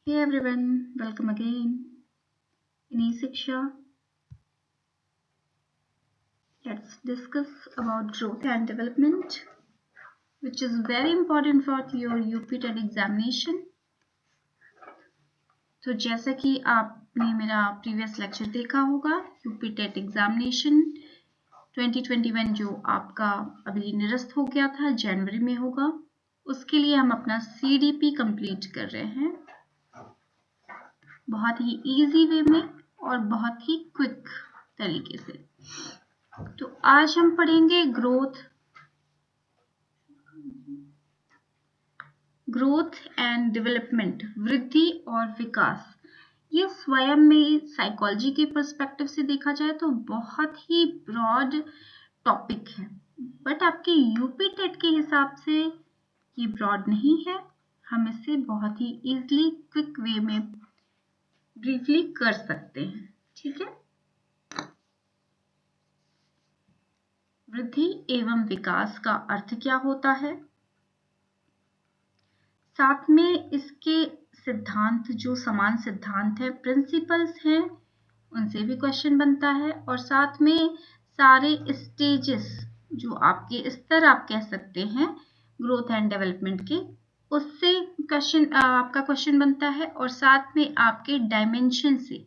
Hey everyone, welcome again. In eSiksha, let's discuss about growth and development, which is very important for your UP TET examination. तो जैसा कि आपने मेरा previous lecture देखा होगा, UP TET examination 2021 जो आपका अभी निरस्त हो गया था, जनवरी में होगा, उसके लिए हम अपना CDP कंप्लीट कर रहे हैं बहुत ही इजी वे में और बहुत ही क्विक तरीके से। तो आज हम पढ़ेंगे ग्रोथ एंड डेवलपमेंट, वृद्धि और विकास। ये स्वयं में साइकोलॉजी के पर्सपेक्टिव से देखा जाए तो बहुत ही ब्रॉड टॉपिक है, बट आपके यूपी टेट के हिसाब से ये ब्रॉड नहीं है। हम इसे बहुत ही इजीली क्विक वे में ब्रीफली कर सकते हैं। ठीक है, वृद्धि एवं विकास का अर्थ क्या होता है, साथ में इसके सिद्धांत जो समान सिद्धांत है, प्रिंसिपल्स हैं, उनसे भी क्वेश्चन बनता है, और साथ में सारे स्टेजेस जो आपके स्तर आप कह सकते हैं ग्रोथ एंड डेवलपमेंट के, उससे क्वेश्चन आपका क्वेश्चन बनता है, और साथ में आपके डायमेंशन से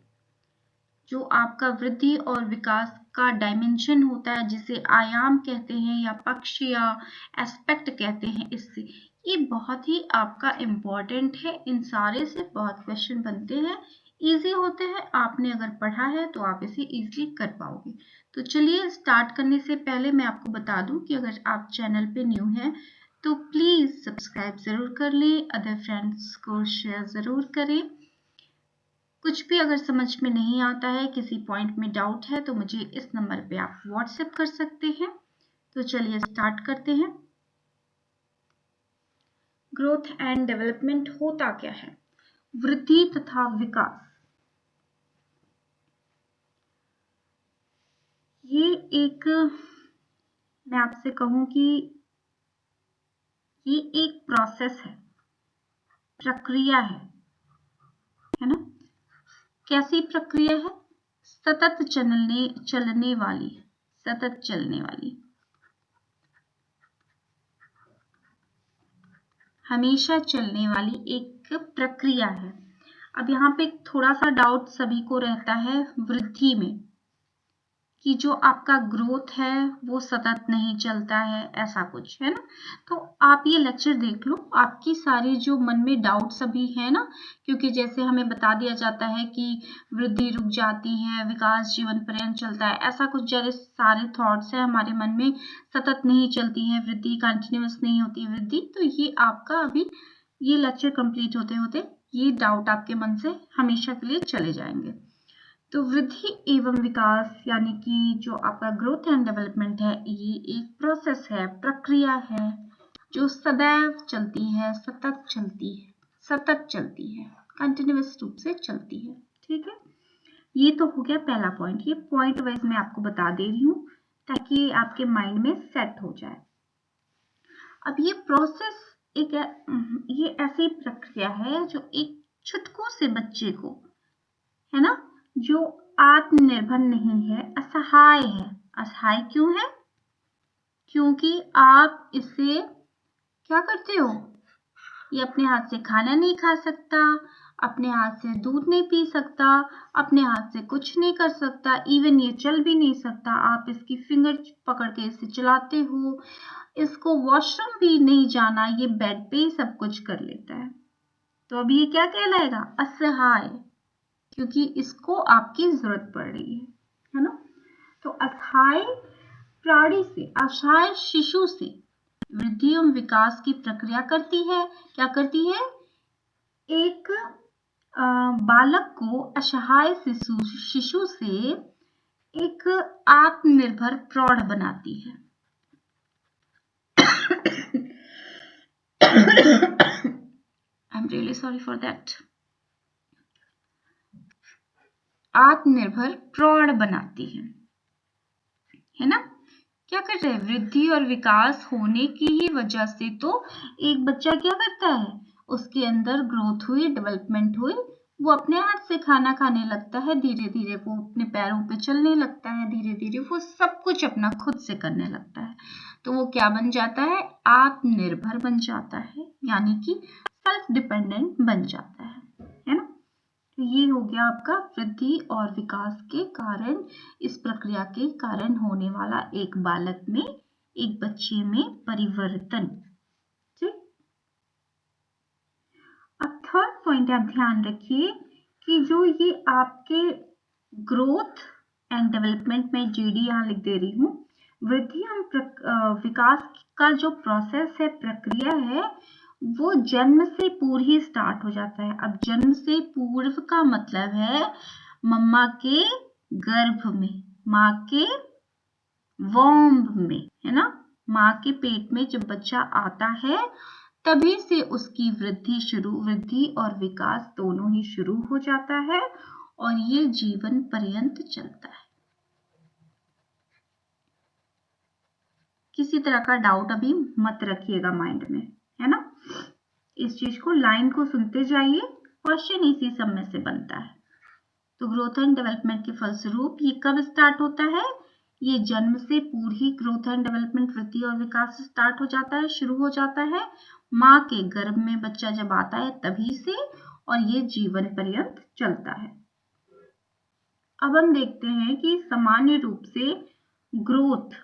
जो आपका वृद्धि और विकास का डायमेंशन होता है, जिसे आयाम कहते हैं या पक्ष या एस्पेक्ट कहते हैं, इससे ये बहुत ही आपका इम्पोर्टेंट है। इन सारे से बहुत क्वेश्चन बनते हैं, इजी होते हैं। आपने अगर पढ़ा है तो आप इसे इजीली कर पाओगे। तो चलिए स्टार्ट करने से पहले मैं आपको बता दूं कि अगर आप चैनल पे न्यू हैं तो प्लीज सब्सक्राइब जरूर कर लें, अदर फ्रेंड्स को शेयर जरूर करें। कुछ भी अगर समझ में नहीं आता है, किसी पॉइंट में डाउट है, तो मुझे इस नंबर पे आप व्हाट्सएप कर सकते हैं। तो चलिए स्टार्ट करते हैं। ग्रोथ एंड डेवलपमेंट होता क्या है, वृद्धि तथा विकास। ये एक, मैं आपसे कहूं कि ये एक प्रोसेस है, प्रक्रिया है ना। कैसी प्रक्रिया है, सतत चलने वाली हमेशा चलने वाली एक प्रक्रिया है। अब यहाँ पे थोड़ा सा डाउट सभी को रहता है वृद्धि में, कि जो आपका ग्रोथ है वो सतत नहीं चलता है, ऐसा कुछ है ना। तो आप ये लेक्चर देख लो, आपकी सारी जो मन में डाउट सभी है ना, क्योंकि जैसे हमें बता दिया जाता है कि वृद्धि रुक जाती है, विकास जीवन पर्यंत चलता है, ऐसा कुछ जैसे सारे थॉट्स है हमारे मन में, सतत नहीं चलती है वृद्धि, कंटिन्यूअस नहीं होती वृद्धि। तो ये आपका अभी ये लेक्चर कंप्लीट होते होते ये डाउट आपके मन से हमेशा के लिए चले जाएंगे। तो वृद्धि एवं विकास यानी कि जो आपका ग्रोथ एंड डेवलपमेंट है, ये एक प्रोसेस है, प्रक्रिया है, जो सदैव चलती है, सतत चलती है, कंटिन्यूअस रूप से चलती है। ठीक है, ये तो हो गया पहला पॉइंट। ये पॉइंट वाइज मैं आपको बता दे रही हूँ ताकि आपके माइंड में सेट हो जाए। अब ये प्रोसेस ये ऐसी प्रक्रिया है जो एक छुटकू से बच्चे को, है ना, जो आत्मनिर्भर नहीं है, असहाय है। असहाय क्यों है, क्योंकि आप इसे क्या करते हो, ये अपने हाथ से खाना नहीं खा सकता, अपने हाथ से दूध नहीं पी सकता, अपने हाथ से कुछ नहीं कर सकता, इवन ये चल भी नहीं सकता। आप इसकी फिंगर पकड़ के इसे चलाते हो, इसको वॉशरूम भी नहीं जाना, ये बेड पे ही सब कुछ कर लेता है। तो अब ये क्या कहलाएगा, असहाय, क्योंकि इसको आपकी जरूरत पड़ रही है ना। तो असहाय प्राणी से, असहाय शिशु से वृद्धि एवं विकास की प्रक्रिया करती है। क्या करती है, एक बालक को असहाय शिशु से एक आत्मनिर्भर प्रौढ़ बनाती है। I am really sorry for that. आत्मनिर्भर प्रौढ़ बनाती है ना। क्या कर रहे हैं, वृद्धि और विकास होने की ही वजह से तो एक बच्चा क्या करता है, उसके अंदर ग्रोथ हुई, डेवलपमेंट हुई, वो अपने हाथ से खाना खाने लगता है, धीरे धीरे वो अपने पैरों पे चलने लगता है, धीरे धीरे वो सब कुछ अपना खुद से करने लगता है। तो वो क्या बन जाता है? आत्मनिर्भर बन जाता है, यानी कि सेल्फ डिपेंडेंट बन जाता है ना। तो ये हो गया आपका वृद्धि और विकास के कारण, इस प्रक्रिया के कारण होने वाला एक बालक में, एक बच्चे में परिवर्तन। ठीक। अब थर्ड पॉइंट आप ध्यान रखिए कि जो ये आपके ग्रोथ एंड डेवलपमेंट में जीडी यहाँ लिख दे रही हूँ, वृद्धि और विकास का जो प्रोसेस है, प्रक्रिया है, वो जन्म से पूर्व ही स्टार्ट हो जाता है। अब जन्म से पूर्व का मतलब है मम्मा के गर्भ में, माँ के वॉम्ब में, है ना। माँ के पेट में जब बच्चा आता है तभी से उसकी वृद्धि और विकास दोनों ही शुरू हो जाता है और ये जीवन पर्यंत चलता है। किसी तरह का डाउट अभी मत रखिएगा माइंड में, है ना। इस चीज को, लाइन को सुनते जाइए, क्वेश्चन इसी सब में से बनता है। तो ग्रोथ एंड डेवलपमेंट के फलस्वरूप ये कब स्टार्ट होता है? ये जन्म से पूर्व ही ग्रोथ एंड डेवलपमेंट, वृद्धि और विकास स्टार्ट हो जाता है, शुरू हो जाता है। माँ के गर्भ में बच्चा जब आता है तभी से, और ये जीवन पर्यंत चलता है। अब हम देखते हैं कि सामान्य रूप से ग्रोथ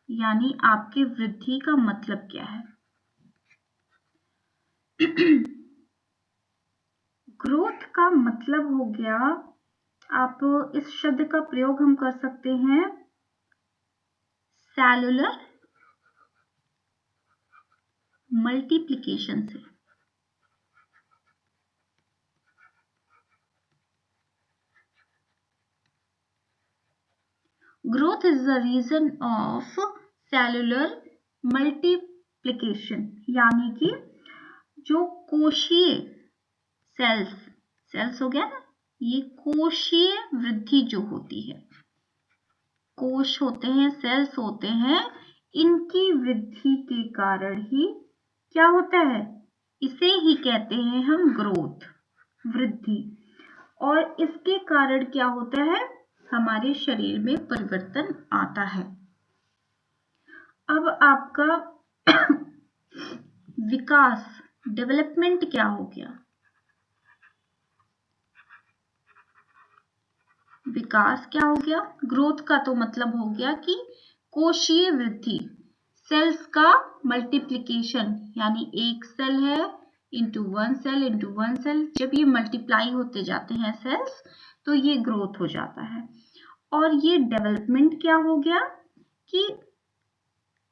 यानी आपके वृद्धि का मतलब क्या है। ग्रोथ का मतलब हो गया, आप इस शब्द का प्रयोग हम कर सकते हैं सेलुलर मल्टीप्लिकेशन से। Growth is the reason of cellular multiplication, यानी कि जो कोशीय सेल्स हो गया ना, ये कोशीय वृद्धि जो होती है, कोश होते हैं, सेल्स होते हैं, इनकी वृद्धि के कारण ही क्या होता है, इसे ही कहते हैं हम ग्रोथ, वृद्धि। और इसके कारण क्या होता है, हमारे शरीर में परिवर्तन आता है। अब आपका विकास, डेवलपमेंट क्या हो गया? विकास क्या हो गया? ग्रोथ का तो मतलब हो गया कि कोशीय वृद्धि, सेल्स का मल्टीप्लिकेशन, यानी एक सेल है इंटू वन सेल, जब ये मल्टीप्लाई होते जाते हैं सेल्स तो ये ग्रोथ हो जाता है। और ये डेवलपमेंट क्या हो गया कि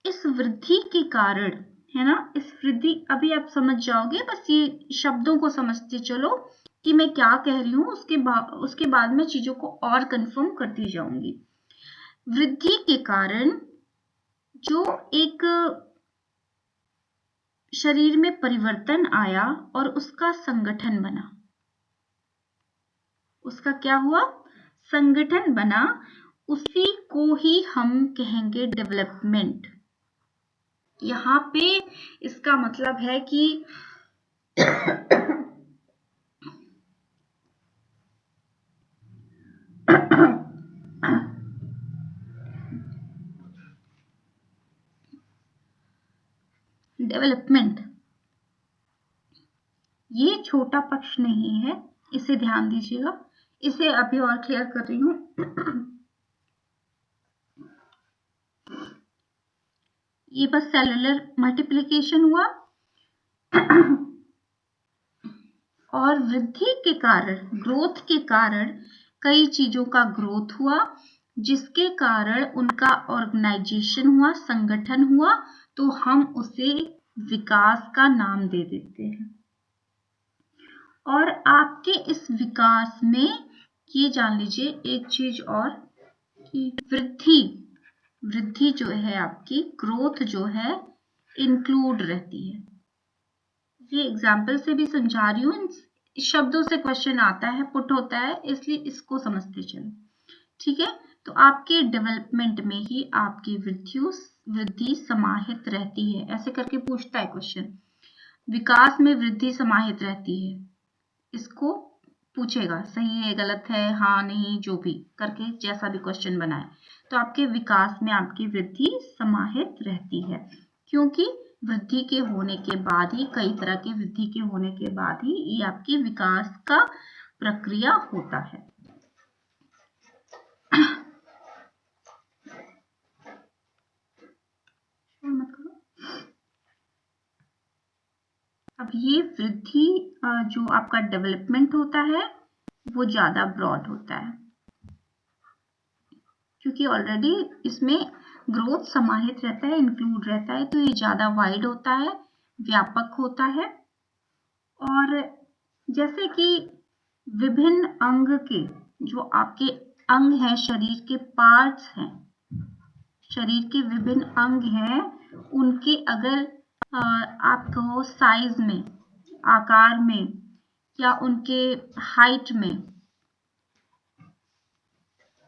इस वृद्धि के कारण, है ना, इस वृद्धि, अभी आप समझ जाओगे, बस ये शब्दों को समझते चलो कि मैं क्या कह रही हूँ, उसके बाद मैं चीजों को और कंफर्म करती जाऊंगी। वृद्धि के कारण जो एक शरीर में परिवर्तन आया और उसका संगठन बना, उसका क्या हुआ, संगठन बना, उसी को ही हम कहेंगे डेवलपमेंट। यहाँ पे इसका मतलब है कि डेवलपमेंट ये छोटा पक्ष नहीं है, इसे ध्यान दीजिएगा, इसे अभी और क्लियर कर रही हूं। ये बस सेलुलर मल्टीप्लिकेशन हुआ और वृद्धि के कारण, ग्रोथ के कारण कई चीजों का ग्रोथ हुआ, जिसके कारण उनका ऑर्गेनाइजेशन हुआ, संगठन हुआ, तो हम उसे विकास का नाम दे देते हैं। और आपके इस विकास में ये जान लीजिए एक चीज और, कि वृद्धि जो है आपकी, ग्रोथ जो है, इंक्लूड रहती है। ये एग्जाम्पल से भी समझा रही हूँ, शब्दों से क्वेश्चन आता है, पुट होता है, इसलिए इसको समझते चलो, ठीक है। तो आपके डेवलपमेंट में ही आपकी वृद्धि समाहित रहती है, ऐसे करके पूछता है क्वेश्चन। विकास में वृद्धि समाहित रहती है। इसको पूछेगा, सही है गलत है, हाँ नहीं, जो भी करके जैसा भी क्वेश्चन बनाए, तो आपके विकास में आपकी वृद्धि समाहित रहती है, क्योंकि वृद्धि के होने के बाद ही, कई तरह की वृद्धि के होने के बाद ही ये आपकी विकास का प्रक्रिया होता है। अब ये वृद्धि जो आपका डेवलपमेंट होता है वो ज्यादा ब्रॉड होता है, क्योंकि ऑलरेडी इसमें ग्रोथ समाहित रहता है, इंक्लूड रहता है, तो ये ज्यादा वाइड होता है, व्यापक होता है। और जैसे कि विभिन्न अंग के, जो आपके अंग हैं, शरीर के पार्ट्स हैं, शरीर के विभिन्न अंग हैं, उनके अगर आप कहो साइज में, आकार में, या उनके हाइट में,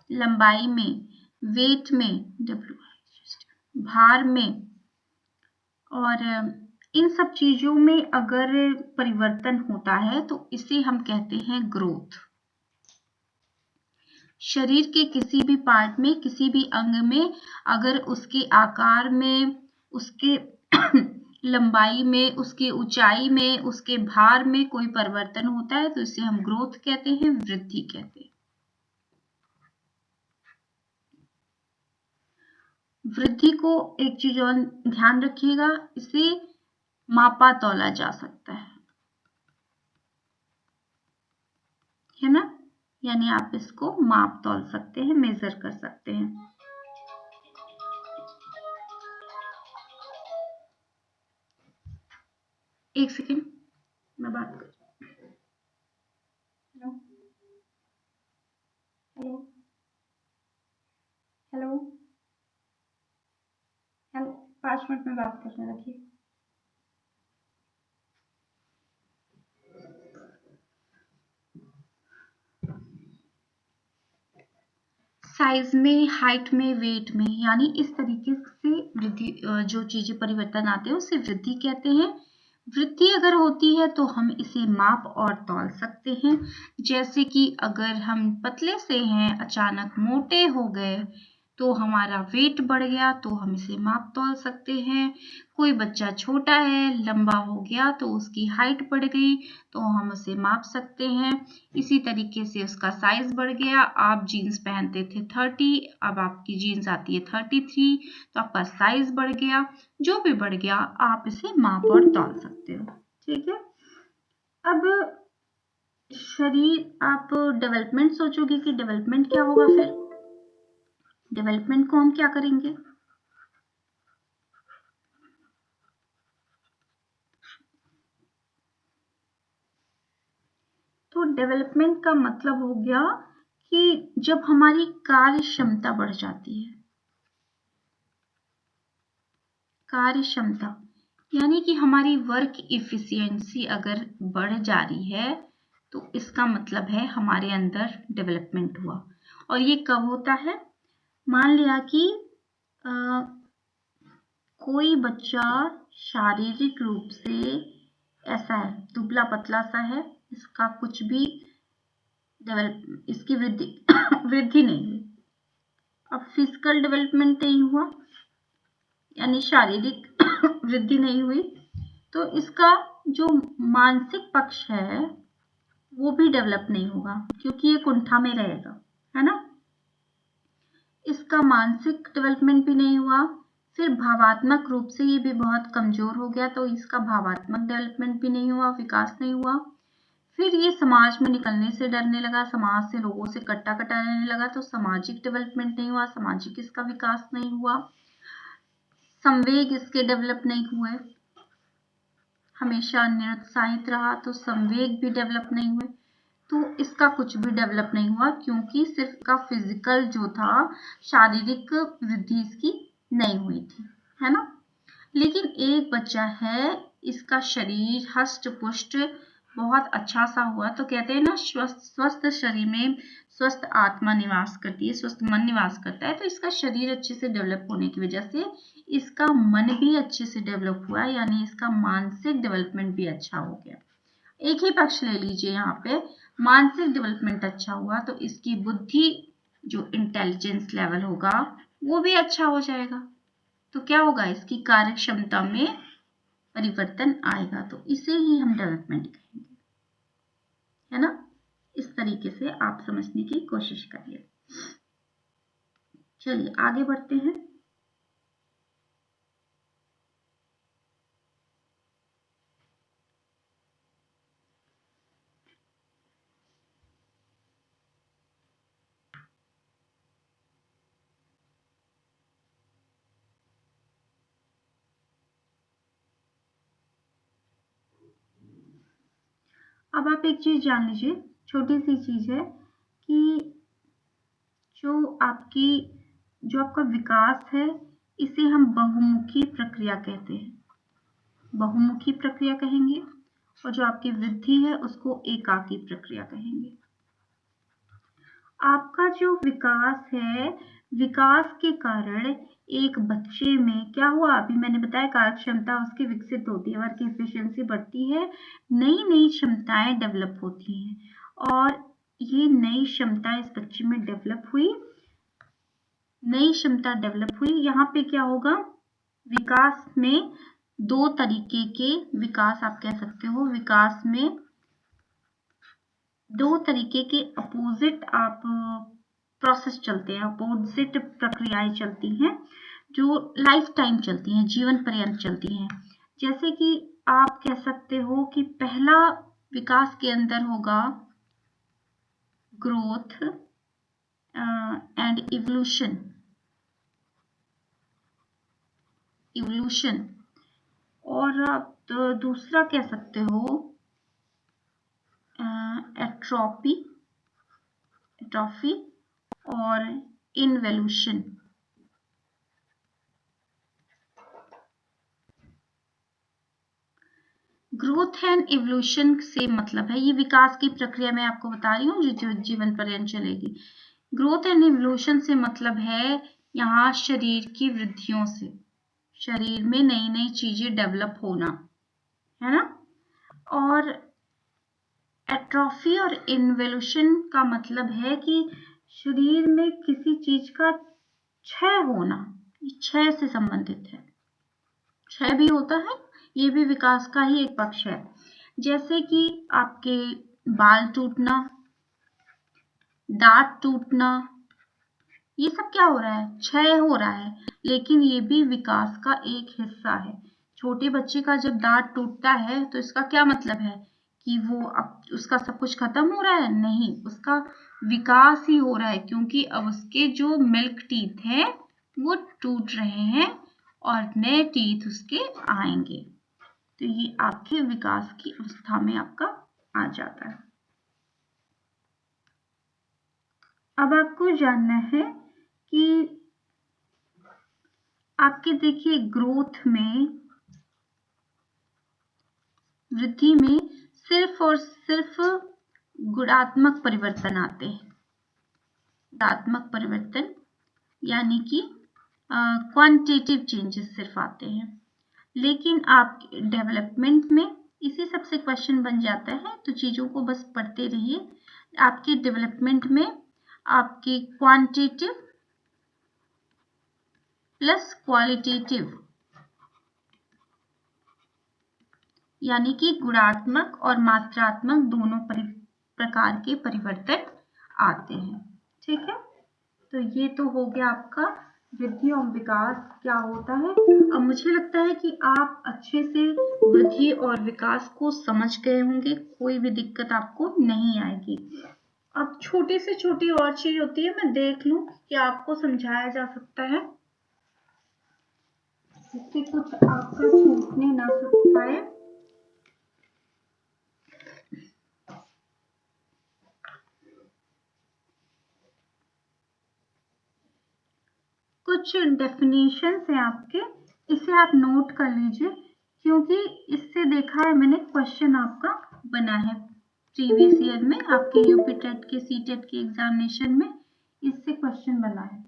लंबाई में, वेट में, भार में, और इन सब चीजों में अगर परिवर्तन होता है तो इसे हम कहते हैं ग्रोथ। शरीर के किसी भी पार्ट में, किसी भी अंग में अगर उसके आकार में, उसके लंबाई में, उसके ऊंचाई में, उसके भार में कोई परिवर्तन होता है तो इसे हम ग्रोथ कहते हैं, वृद्धि कहते हैं। वृद्धि को एक चीज और ध्यान रखिएगा, इसे मापा तौला जा सकता है ना, यानी आप इसको माप तौल सकते हैं, मेजर कर सकते हैं। एक सेकेंड मैं बात कर, hello hello hello hello, 5 minute में बात करने रखिए। साइज में, हाइट में, वेट में, यानी इस तरीके से वृद्धि, जो चीजें परिवर्तन आते हैं उसे वृद्धि कहते हैं। वृद्धि अगर होती है तो हम इसे माप और तौल सकते हैं। जैसे कि अगर हम पतले से हैं, अचानक मोटे हो गए, तो हमारा वेट बढ़ गया, तो हम इसे माप तौल सकते हैं। कोई बच्चा छोटा है, लंबा हो गया, तो उसकी हाइट बढ़ गई, तो हम उसे माप सकते हैं। इसी तरीके से उसका साइज बढ़ गया, आप जीन्स पहनते थे 30, अब आपकी जीन्स आती है 33, तो आपका साइज बढ़ गया। जो भी बढ़ गया आप इसे माप और तौल सकते हो, ठीक है। अब शरीर, आप डेवलपमेंट सोचोगे कि डेवलपमेंट क्या होगा, फिर डेवलपमेंट को हम क्या करेंगे, तो डेवलपमेंट का मतलब हो गया कि जब हमारी कार्य क्षमता बढ़ जाती है, कार्य क्षमता यानी कि हमारी वर्क इफिशियंसी अगर बढ़ जा रही है, तो इसका मतलब है हमारे अंदर डेवलपमेंट हुआ। और ये कब होता है, मान लिया कि कोई बच्चा शारीरिक रूप से ऐसा है, दुबला पतला सा है, इसका कुछ भी डेवलप, इसकी वृद्धि वृद्धि नहीं हुई। अब फिजिकल डेवलपमेंट नहीं हुआ, यानी शारीरिक वृद्धि नहीं हुई, तो इसका जो मानसिक पक्ष है वो भी डेवलप नहीं होगा, क्योंकि ये कुंठा में रहेगा, है ना। इसका मानसिक डेवलपमेंट भी नहीं हुआ, फिर भावात्मक रूप से ये भी बहुत कमजोर हो गया, तो इसका भावात्मक डेवलपमेंट भी नहीं हुआ, विकास नहीं हुआ। फिर ये समाज में निकलने से डरने लगा, समाज से, लोगों से कट्टा कटा रहने लगा, तो सामाजिक डेवलपमेंट नहीं हुआ, सामाजिक इसका विकास नहीं हुआ। संवेग इसके डेवलप नहीं हुए, हमेशा निरुत्साहित रहा, तो संवेग भी डेवलप नहीं हुए, तो इसका कुछ भी डेवलप नहीं हुआ, क्योंकि सिर्फ का फिजिकल जो था, शारीरिक वृद्धि इसकी नहीं हुई थी, है ना। लेकिन एक बच्चा है, इसका शरीर हष्ट पुष्ट, बहुत अच्छा सा हुआ। तो कहते हैं ना, स्वस्थ शरीर में स्वस्थ आत्मा निवास करती है, स्वस्थ मन निवास करता है। तो इसका शरीर अच्छे से डेवलप होने की वजह से इसका मन भी अच्छे से डेवलप हुआ, यानी इसका मानसिक डेवलपमेंट भी अच्छा हो गया। एक ही पक्ष ले लीजिए, यहाँ पे मानसिक डेवलपमेंट अच्छा हुआ तो इसकी बुद्धि, जो इंटेलिजेंस लेवल होगा, वो भी अच्छा हो जाएगा। तो क्या होगा, इसकी कार्य क्षमता में परिवर्तन आएगा। तो इसे ही हम डेवलपमेंट कहेंगे, है ना। इस तरीके से आप समझने की कोशिश करिए। चलिए आगे बढ़ते हैं। अब आप एक चीज जान लीजिए, छोटी सी चीज है कि जो आपका विकास है, इसे हम बहुमुखी प्रक्रिया कहते हैं, बहुमुखी प्रक्रिया कहेंगे। और जो आपकी वृद्धि है उसको एकाकी प्रक्रिया कहेंगे। आपका जो विकास है, विकास के कारण एक बच्चे में क्या हुआ, अभी मैंने बताया, कार्य क्षमता उसकी विकसित होती है, वर्क एफिशिएंसी बढ़ती है, नई नई क्षमताएं डेवलप होती हैं। और ये नई क्षमता इस बच्चे में डेवलप हुई, नई क्षमता डेवलप हुई। यहाँ पे क्या होगा, विकास में दो तरीके के विकास आप कह सकते हो, विकास में दो तरीके के अपोजिट आप प्रोसेस चलते हैं, अपोजिट प्रक्रियाएं चलती हैं, जो लाइफ टाइम चलती हैं, जीवन पर्यंत चलती हैं। जैसे कि आप कह सकते हो कि पहला विकास के अंदर होगा ग्रोथ एंड इवोल्यूशन, और आप तो दूसरा कह सकते हो एट्रोफी और इन्वोल्यूशन। ग्रोथ एंड इवोल्यूशन से मतलब है, ये विकास की प्रक्रिया मैं आपको बता रही हूँ जो जीवन पर्यंत चलेगी। ग्रोथ एंड इवोल्यूशन से मतलब है यहाँ शरीर की वृद्धियों से, शरीर में नई नई चीजें डेवलप होना, है ना। और एट्रोफी और इन्वोल्यूशन का मतलब है कि शरीर में किसी चीज का क्षय होना, क्षय से संबंधित है, क्षय भी होता है, ये भी विकास का ही एक पक्ष है। जैसे कि आपके बाल टूटना, दांत टूटना, ये सब क्या हो रहा है, क्षय हो रहा है, लेकिन ये भी विकास का एक हिस्सा है। छोटे बच्चे का जब दांत टूटता है तो इसका क्या मतलब है कि वो अब उसका सब कुछ खत्म हो रहा है? नहीं, उसका विकास ही हो रहा है, क्योंकि अब उसके जो मिल्क टीथ हैं वो टूट रहे हैं और नए टीथ उसके आएंगे। तो ये आपके विकास की अवस्था में आपका आ जाता है। अब आपको जानना है कि आपके देखिए ग्रोथ में, वृद्धि में सिर्फ और सिर्फ गुणात्मक परिवर्तन आते हैं, गुणात्मक परिवर्तन यानी कि क्वांटिटेटिव चेंजेस सिर्फ आते हैं। लेकिन आप डेवलपमेंट में इसी सबसे क्वेश्चन बन जाता है, तो चीजों को बस पढ़ते रहिए। आपके डेवलपमेंट में आपकी क्वांटिटेटिव प्लस क्वालिटेटिव, यानी कि गुणात्मक और मात्रात्मक दोनों प्रकार के परिवर्तन आते हैं। ठीक है, तो ये तो हो गया आपका वृद्धि और विकास क्या होता है। अब मुझे लगता है कि आप अच्छे से वृद्धि और विकास को समझ गए होंगे, कोई भी दिक्कत आपको नहीं आएगी। अब छोटी से छोटी और चीज होती है, मैं देख लूं कि आपको समझाया जा सकता है, जिससे कुछ आपका छूटने ना पाए। कुछ डेफिनेशंस हैं आपके, इसे आप नोट कर लीजिए, क्योंकि इससे देखा है मैंने क्वेश्चन आपका बना है प्रीवियस ईयर में आपके यूपी टेट के सीटेट के एग्जामिनेशन में इससे क्वेश्चन बना है।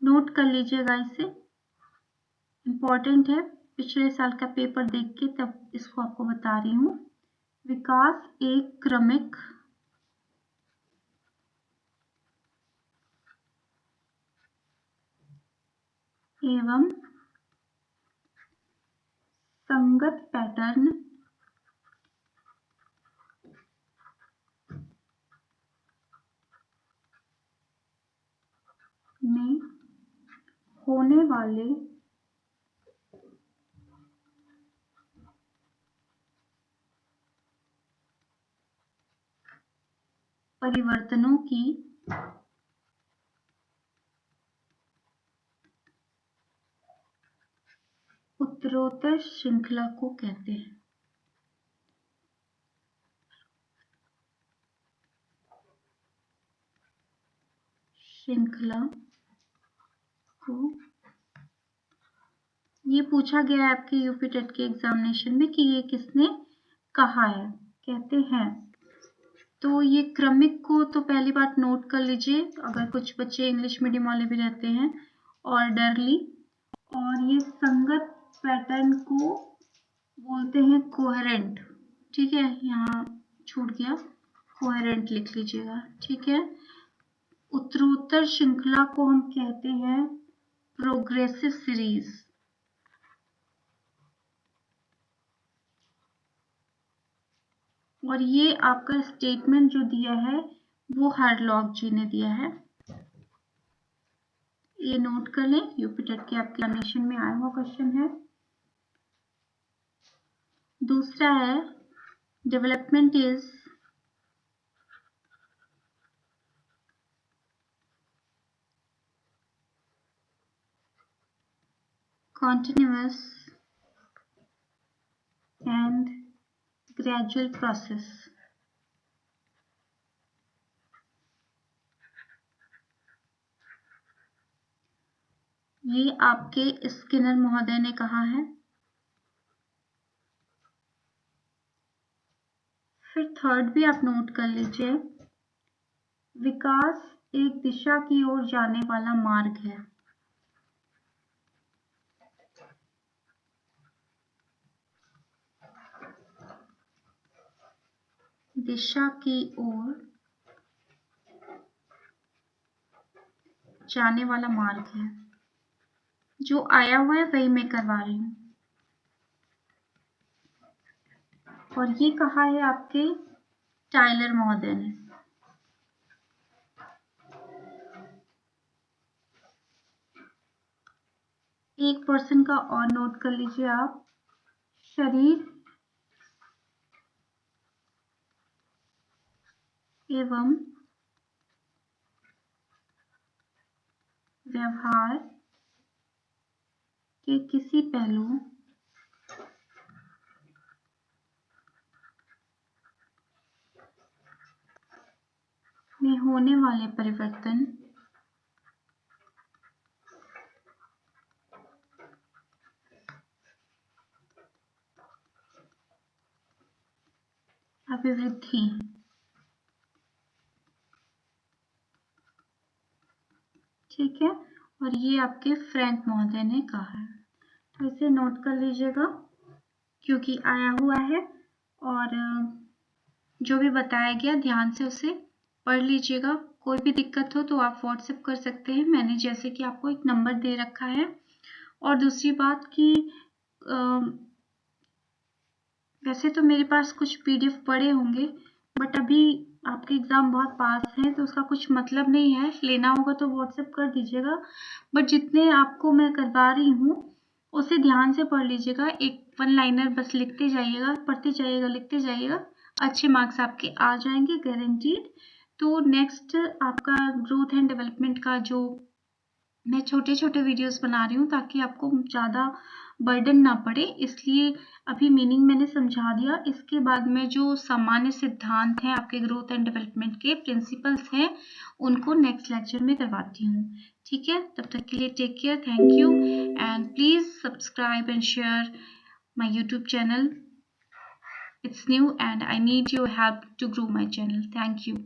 नोट कर लीजिएगा, इसे इम्पोर्टेंट है, पिछले साल का पेपर देख के तब इसको आपको बता रही हूँ। विकास एक क्रमिक एवं संगत पैटर्न में होने वाले परिवर्तनों की उत्तरोत्तर श्रृंखला को कहते हैं। श्रृंखला को ये पूछा गया है आपके यूपी टेट के एग्जामिनेशन में कि ये किसने कहा है, कहते हैं। तो ये क्रमिक को तो पहली बात नोट कर लीजिए, अगर कुछ बच्चे इंग्लिश मीडियम वाले भी रहते हैं, ऑर्डरली। और ये संगत पैटर्न को बोलते हैं कोहेरेंट, ठीक है, यहाँ छूट गया, कोहेरेंट लिख लीजिएगा, ठीक है। उत्तरोत्तर श्रृंखला को हम कहते हैं प्रोग्रेसिव सीरीज। और ये आपका स्टेटमेंट जो दिया है वो हार्लॉक जी ने दिया है, ये नोट कर लें, यूपी टेट के आपके एग्जामिनेशन में आया हुआ क्वेश्चन है। दूसरा है development is continuous and gradual process। ये आपके स्किनर महोदय ने कहा है। फिर थर्ड भी आप नोट कर लीजिए, विकास एक दिशा की ओर जाने वाला मार्ग है। दिशा की ओर जाने वाला मार्ग है, जो आया हुआ है वही मैं करवा रही हूँ। और ये कहा है आपके टाइलर महोदय ने। एक पर्सन का और नोट कर लीजिए आप, शरीर एवं व्यवहार के किसी पहलू में होने वाले परिवर्तन अभिवृद्धि। ठीक है, और ये आपके फ्रैंक महोदय ने कहा है, तो इसे नोट कर लीजिएगा क्योंकि आया हुआ है। और जो भी बताया गया ध्यान से उसे पढ़ लीजिएगा। कोई भी दिक्कत हो तो आप व्हाट्सएप कर सकते हैं, मैंने जैसे कि आपको एक नंबर दे रखा है। और दूसरी बात कि वैसे तो मेरे पास कुछ पीडीएफ पड़े होंगे, बट अभी आपके एग्ज़ाम बहुत पास हैं तो उसका कुछ मतलब नहीं है, लेना होगा तो व्हाट्सएप कर दीजिएगा। बट जितने आपको मैं करवा रही हूँ उसे ध्यान से पढ़ लीजिएगा, एक वन लाइनर बस लिखते जाइएगा, पढ़ते जाइएगा, लिखते जाइएगा, अच्छे मार्क्स आपके आ जाएंगे गारंटीड। तो नेक्स्ट आपका ग्रोथ एंड डेवलपमेंट का जो मैं छोटे छोटे वीडियोस बना रही हूँ ताकि आपको ज़्यादा बर्डन ना पड़े, इसलिए अभी मीनिंग मैंने समझा दिया। इसके बाद में जो सामान्य सिद्धांत हैं आपके ग्रोथ एंड डेवलपमेंट के प्रिंसिपल्स हैं, उनको नेक्स्ट लेक्चर में करवाती हूँ। ठीक है, तब तक के लिए take care, thank you, and please subscribe and share my YouTube channel. It's new and I need your help to grow my channel. Thank you.